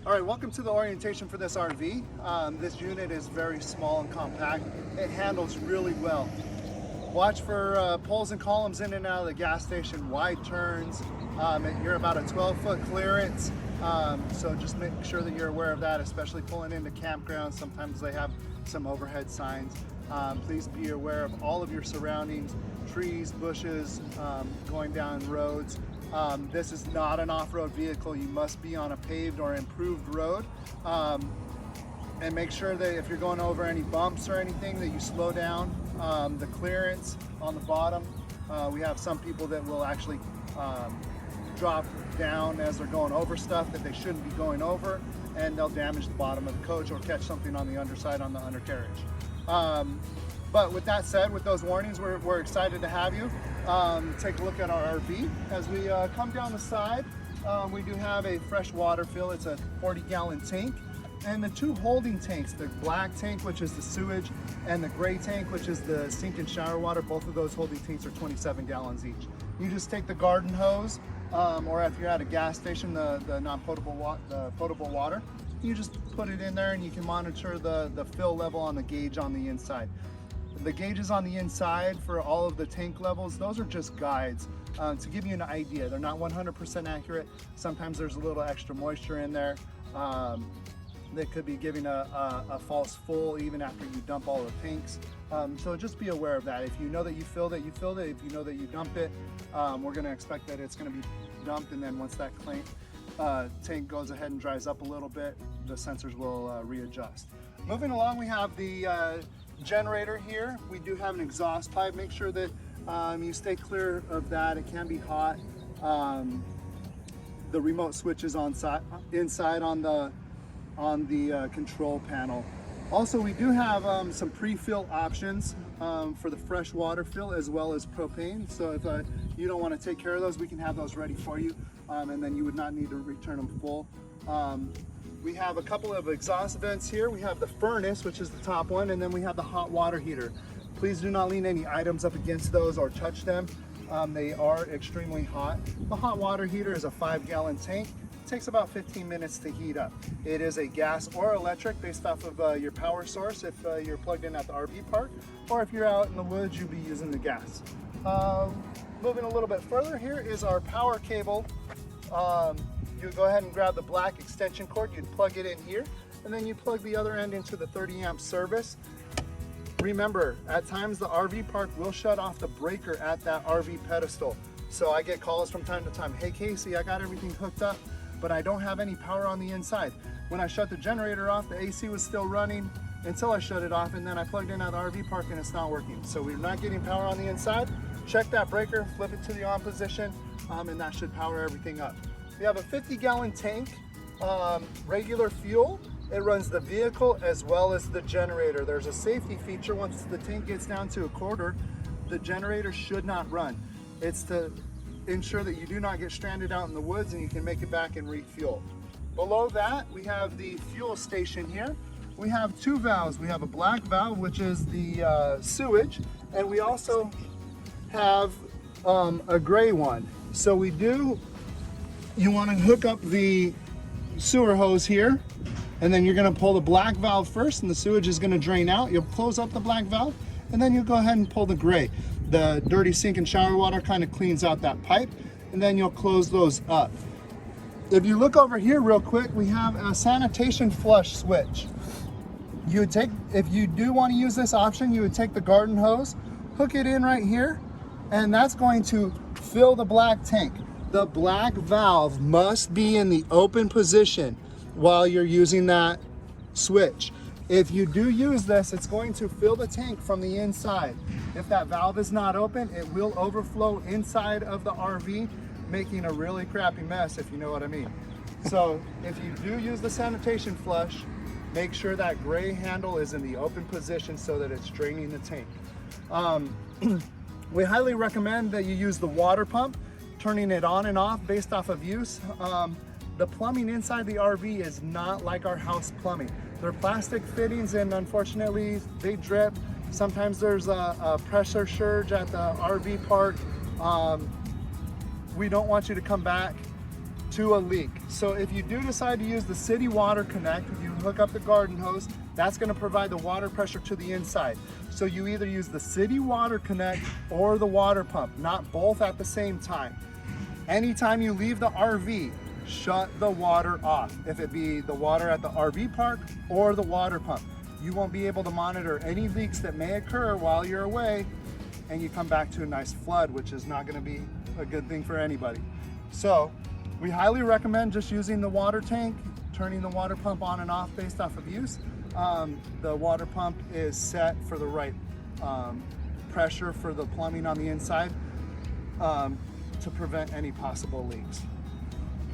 All right, welcome to the orientation for this RV. This unit is very small and compact. It handles really well. Watch for poles and columns in and out of the gas station, wide turns. You're about a 12-foot clearance, so just make sure that you're aware of that, especially pulling into campgrounds. Sometimes they have some overhead signs. Please be aware of all of your surroundings, trees, bushes, going down roads. This is not an off-road vehicle. You must be on a paved or improved road. And make sure that if you're going over any bumps or anything that you slow down. The clearance on the bottom, we have some people that will actually drop down as they're going over stuff that they shouldn't be going over, and they'll damage the bottom of the coach or catch something on the underside on the undercarriage. But with that said, with those warnings, we're excited to have you take a look at our RV. As we come down the side, we do have a fresh water fill. It's a 40-gallon tank. And the two holding tanks, the black tank, which is the sewage, and the gray tank, which is the sink and shower water, both of those holding tanks are 27 gallons each. You just take the garden hose, or if you're at a gas station, the potable water, you just put it in there and you can monitor the fill level on the gauge on the inside. The gauges on the inside for all of the tank levels, those are just guides to give you an idea. They're not 100% accurate. Sometimes there's a little extra moisture in there. That could be giving a false full even after you dump all the tanks. So just be aware of that. If you know that you filled it, you filled it. If you know that you dumped it, we're going to expect that it's going to be dumped, and then once that tank goes ahead and dries up a little bit, the sensors will readjust. Moving along, we have the generator here. We do have an exhaust pipe. Make sure that you stay clear of that. It can be hot. The remote switch is inside on the control panel. Also, we do have some pre-fill options for the fresh water fill as well as propane. So if you don't want to take care of those, we can have those ready for you, and then you would not need to return them full. We have a couple of exhaust vents here. We have the furnace, which is the top one, and then we have the hot water heater. Please do not lean any items up against those or touch them. They are extremely hot. The hot water heater is a 5-gallon tank. It takes about 15 minutes to heat up. It is a gas or electric based off of your power source if you're plugged in at the RV park, or if you're out in the woods, you'll be using the gas. Moving a little bit further, here is our power cable. You go ahead and grab the black extension cord, you'd plug it in here, and then you plug the other end into the 30-amp service. Remember, at times the RV park will shut off the breaker at that RV pedestal. So I get calls from time to time, hey Casey, I got everything hooked up, but I don't have any power on the inside. When I shut the generator off, the AC was still running until I shut it off, and then I plugged in at the RV park and it's not working. So we're not getting power on the inside. Check that breaker, flip it to the on position, and that should power everything up. We have a 50-gallon tank, regular fuel. It runs the vehicle as well as the generator. There's a safety feature. Once the tank gets down to a quarter, the generator should not run. It's to ensure that you do not get stranded out in the woods and you can make it back and refuel. Below that, we have the fuel station here. We have two valves. We have a black valve, which is the sewage, and we also have a gray one. So you want to hook up the sewer hose here, and then you're going to pull the black valve first, and the sewage is going to drain out. You'll close up the black valve, and then you'll go ahead and pull the gray. The dirty sink and shower water kind of cleans out that pipe, and then you'll close those up. If you look over here real quick, we have a sanitation flush switch. If you do want to use this option, you would take the garden hose, hook it in right here, and that's going to fill the black tank. The black valve must be in the open position while you're using that switch. If you do use this, it's going to fill the tank from the inside. If that valve is not open, it will overflow inside of the RV, making a really crappy mess, if you know what I mean. So if you do use the sanitation flush, make sure that gray handle is in the open position so that it's draining the tank. We highly recommend that you use the water pump, turning it on and off based off of use. The plumbing inside the RV is not like our house plumbing. They're plastic fittings, and unfortunately they drip. Sometimes there's a pressure surge at the RV park. We don't want you to come back to a leak. So if you do decide to use the city water connect, if you hook up the garden hose, that's going to provide the water pressure to the inside. So you either use the city water connect or the water pump, not both at the same time. Anytime you leave the RV, shut the water off. If it be the water at the RV park or the water pump, you won't be able to monitor any leaks that may occur while you're away, and you come back to a nice flood, which is not going to be a good thing for anybody. So we highly recommend just using the water tank, turning the water pump on and off based off of use. The water pump is set for the right pressure for the plumbing on the inside to prevent any possible leaks.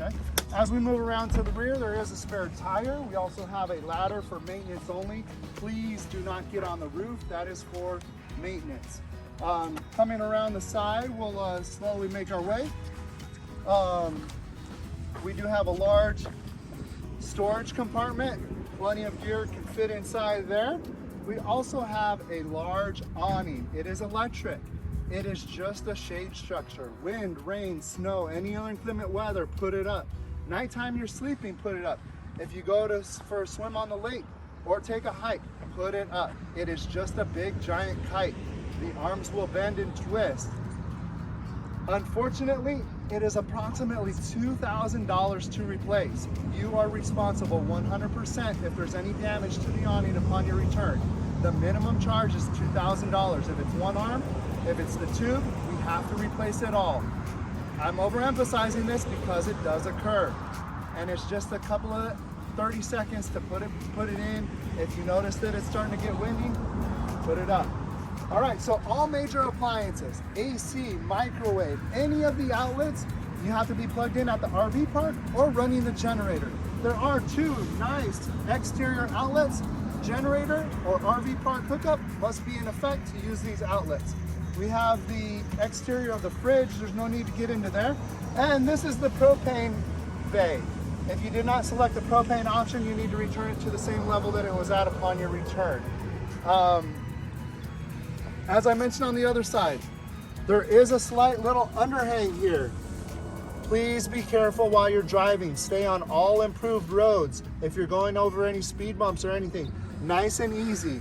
Okay. As we move around to the rear, there is a spare tire. We also have a ladder for maintenance only. Please do not get on the roof. That is for maintenance. Coming around the side, we'll slowly make our way. We do have a large storage compartment. Plenty of gear can fit inside there. We also have a large awning. It is electric. It is just a shade structure. Wind, rain, snow, any inclement weather, put it up. Nighttime you're sleeping, put it up. If you go for a swim on the lake or take a hike, put it up. It is just a big giant kite. The arms will bend and twist. Unfortunately, it is approximately $2,000 to replace. You are responsible 100% if there's any damage to the awning upon your return. The minimum charge is $2,000. If it's one arm, if it's the tube, we have to replace it all. I'm overemphasizing this because it does occur. And it's just a couple of 30 seconds to put it in. If you notice that it's starting to get windy, put it up. All right, so all major appliances, AC, microwave, any of the outlets, you have to be plugged in at the RV park or running the generator. There are two nice exterior outlets. Generator or RV park hookup must be in effect to use these outlets. We have the exterior of the fridge. There's no need to get into there. And this is the propane bay. If you did not select the propane option, you need to return it to the same level that it was at upon your return. As I mentioned on the other side, there is a slight little underhang here. Please be careful while you're driving. Stay on all improved roads. If you're going over any speed bumps or anything, nice and easy.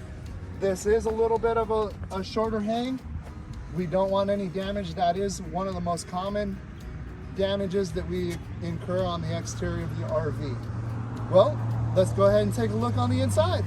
This is a little bit of a shorter hang. We don't want any damage. That is one of the most common damages that we incur on the exterior of the RV. Well, let's go ahead and take a look on the inside.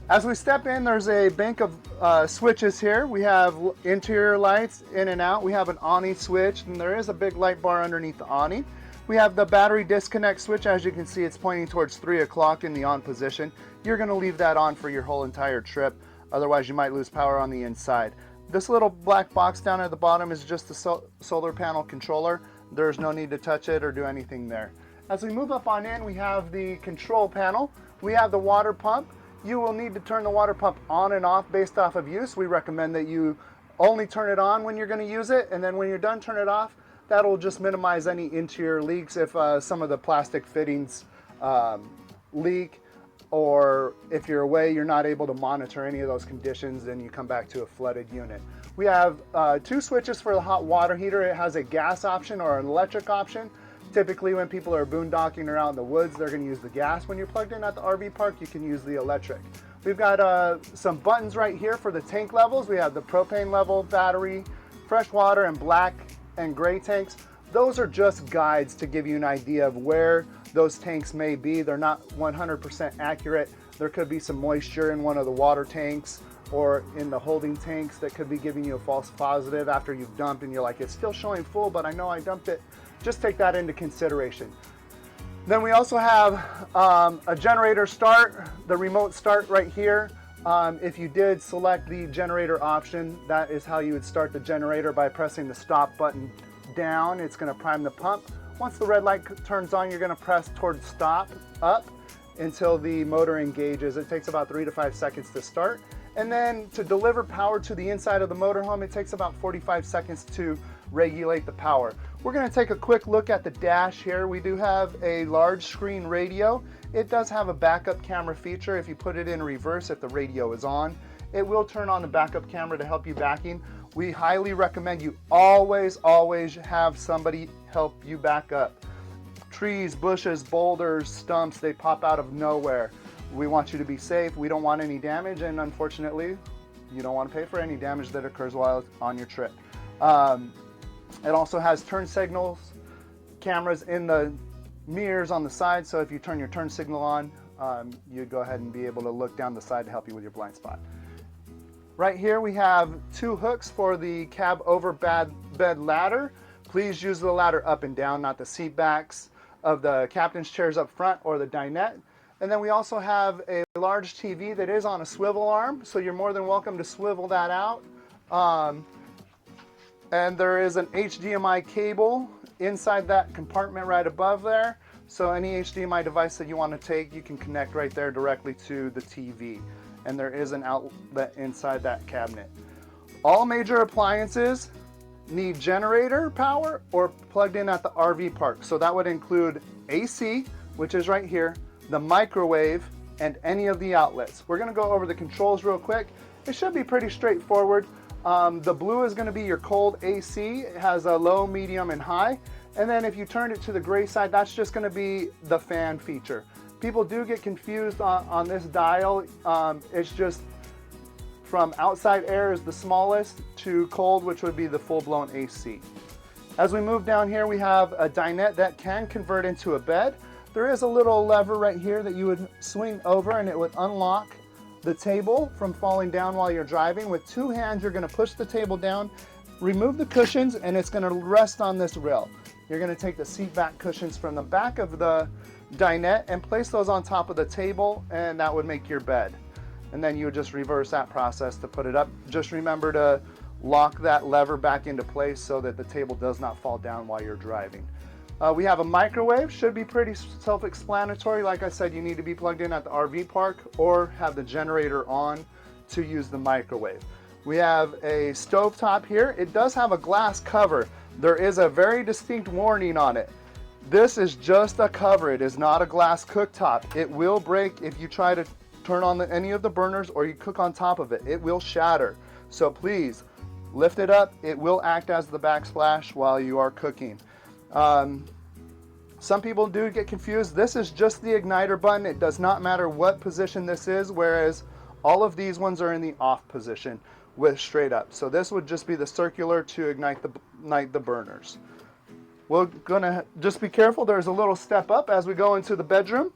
As we step in, there's a bank of switches here. We have interior lights in and out. We have an awning switch, and there is a big light bar underneath the awning. We have the battery disconnect switch. As you can see, it's pointing towards 3 o'clock in the on position. You're going to leave that on for your whole entire trip. Otherwise, you might lose power on the inside. This little black box down at the bottom is just the solar panel controller. There's no need to touch it or do anything there. As we move up on in, we have the control panel. We have the water pump. You will need to turn the water pump on and off based off of use. We recommend that you only turn it on when you're going to use it, and then when you're done, turn it off. That'll just minimize any interior leaks if some of the plastic fittings leak, or if you're away, you're not able to monitor any of those conditions, then you come back to a flooded unit. We have 2 switches for the hot water heater. It has a gas option or an electric option. Typically when people are boondocking or out in the woods, they're going to use the gas. When you're plugged in at the RV park, you can use the electric. We've got some buttons right here for the tank levels. We have the propane level, battery, fresh water, and black and gray tanks. Those are just guides to give you an idea of where those tanks may be. They're not 100% accurate. There could be some moisture in one of the water tanks or in the holding tanks that could be giving you a false positive after you've dumped and you're like, it's still showing full, but I know I dumped it. Just take that into consideration. Then we also have a generator start, the remote start right here. If you did select the generator option, that is how you would start the generator, by pressing the stop button down. It's going to prime the pump. Once the red light turns on, you're going to press towards stop up until the motor engages. It takes about 3 to 5 seconds to start. And then to deliver power to the inside of the motorhome, it takes about 45 seconds to regulate the power. We're going to take a quick look at the dash here. We do have a large screen radio. It does have a backup camera feature. If you put it in reverse, if the radio is on, it will turn on the backup camera to help you backing. we highly recommend you always have somebody help you back up. Trees, bushes, boulders, stumps, they pop out of nowhere. We want you to be safe. We don't want any damage, and unfortunately, you don't want to pay for any damage that occurs while on your trip. It also has turn signals, cameras in the mirrors on the side, so if you turn your turn signal on, you go ahead and be able to look down the side to help you with your blind spot. Right here we have 2 hooks for the cab over bed ladder. Please use the ladder up and down, not the seat backs of the captain's chairs up front or the dinette. And then we also have a large TV that is on a swivel arm, so you're more than welcome to swivel that out. And there is an HDMI cable inside that compartment right above there. So any HDMI device that you want to take, you can connect right there directly to the TV. And there is an outlet inside that cabinet. All major appliances need generator power or plugged in at the RV park. So that would include AC, which is right here, the microwave, and any of the outlets. We're gonna go over the controls real quick. It should be pretty straightforward. The blue is gonna be your cold AC. It has a low, medium, and high. And then if you turn it to the gray side, that's just gonna be the fan feature. People do get confused on this dial. It's just from outside air is the smallest to cold, which would be the full-blown AC. As we move down here, we have a dinette that can convert into a bed. There is a little lever right here that you would swing over and it would unlock the table from falling down while you're driving. With 2 hands, you're gonna push the table down, remove the cushions, and it's gonna rest on this rail. You're gonna take the seat back cushions from the back of the dinette and place those on top of the table, and that would make your bed. And then you would just reverse that process to put it up. Just remember to lock that lever back into place so that the table does not fall down while you're driving. We have a microwave, should be pretty self-explanatory. Like I said, you need to be plugged in at the RV park or have the generator on to use the microwave. We have a stovetop here. It does have a glass cover. There is a very distinct warning on it. This is just a cover. It is not a glass cooktop. It will break if you try to turn on any of the burners or you cook on top of it. It will shatter. So please lift it up. It will act as the backsplash while you are cooking. Some people do get confused. This is just the igniter button. It does not matter what position this is, whereas all of these ones are in the off position with straight up. So this would just be the circular to ignite the burners. We're gonna just be careful. There's a little step up as we go into the bedroom.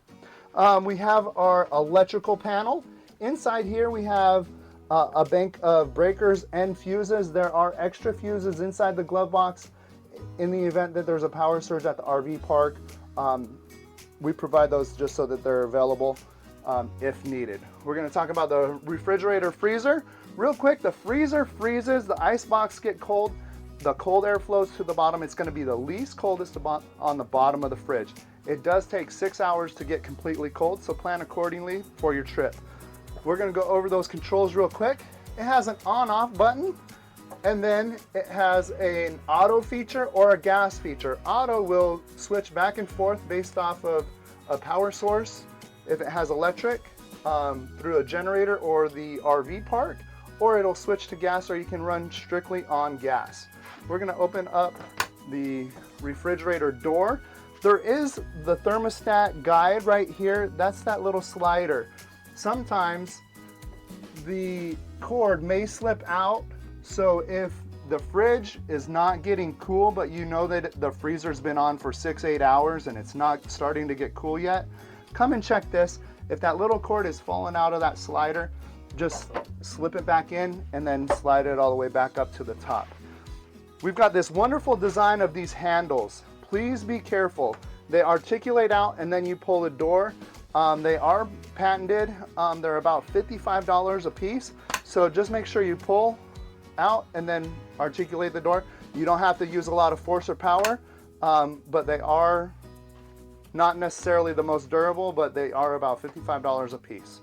We have our electrical panel. Inside here we have a bank of breakers and fuses. There are extra fuses inside the glove box in the event that there's a power surge at the RV park. We provide those just so that they're available if needed. We're going to talk about the refrigerator freezer. Real quick, the freezer freezes, the ice box get cold, the cold air flows to the bottom. It's going to be the least coldest on the bottom of the fridge. It does take 6 hours to get completely cold, so plan accordingly for your trip. We're going to go over those controls real quick. It has an on-off button, and then it has an auto feature or a gas feature. Auto will switch back and forth based off of a power source, if it has electric, through a generator or the RV park, or it'll switch to gas, or you can run strictly on gas. We're going to open up the refrigerator door. There is the thermostat guide right here. That's that little slider. Sometimes the cord may slip out, so if the fridge is not getting cool, but you know that the freezer's been on for 6-8 hours and it's not starting to get cool yet, come and check this. If that little cord is falling out of that slider, just slip it back in and then slide it all the way back up to the top. We've got this wonderful design of these handles. Please be careful. They articulate out and then you pull the door. They are patented. They're about $55 a piece. So just make sure you pull out and then articulate the door. You don't have to use a lot of force or power, but they are not necessarily the most durable, but they are about $55 a piece.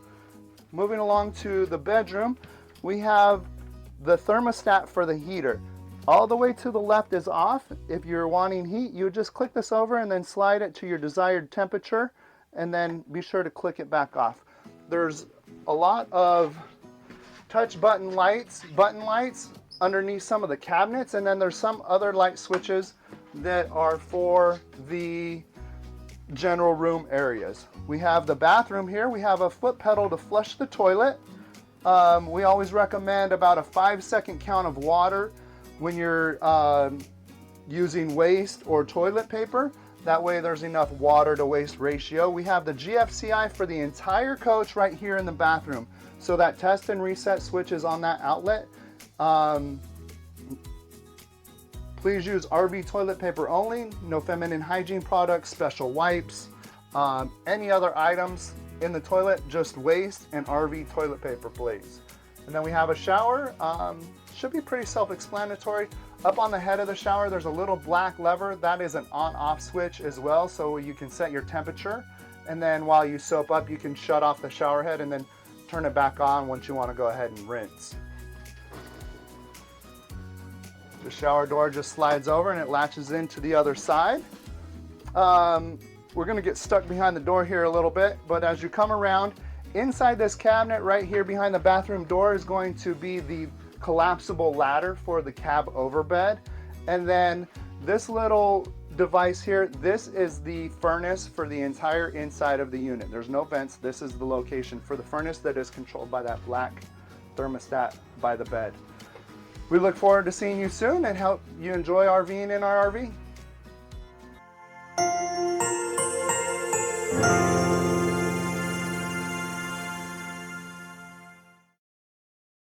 Moving along to the bedroom, we have the thermostat for the heater. All the way to the left is off. If you're wanting heat, you just click this over and then slide it to your desired temperature, and then be sure to click it back off. There's a lot of touch button lights. underneath some of the cabinets, and then there's some other light switches that are for the general room areas. We have the bathroom here. We have a foot pedal to flush the toilet. We always recommend about a 5-second count of water when you're using waste or toilet paper. That way there's enough water to waste ratio. We have the GFCI for the entire coach right here in the bathroom. So that test and reset switch is on that outlet. Please use RV toilet paper only, no feminine hygiene products, special wipes, any other items in the toilet, just waste and RV toilet paper, please. And then we have a shower. Should be pretty self-explanatory. Up on the head of the shower, there's a little black lever. That is an on-off switch as well, so you can set your temperature. And then while you soap up, you can shut off the shower head and then turn it back on once you want to go ahead and rinse. The shower door just slides over and it latches into the other side. We're going to get stuck behind the door here a little bit, but as you come around, inside this cabinet right here behind the bathroom door is going to be the collapsible ladder for the cab overbed. And then this little device here, this is the furnace for the entire inside of the unit. There's no vents. This is the location for the furnace that is controlled by that black thermostat by the bed. We look forward to seeing you soon and help you enjoy RVing in our RV.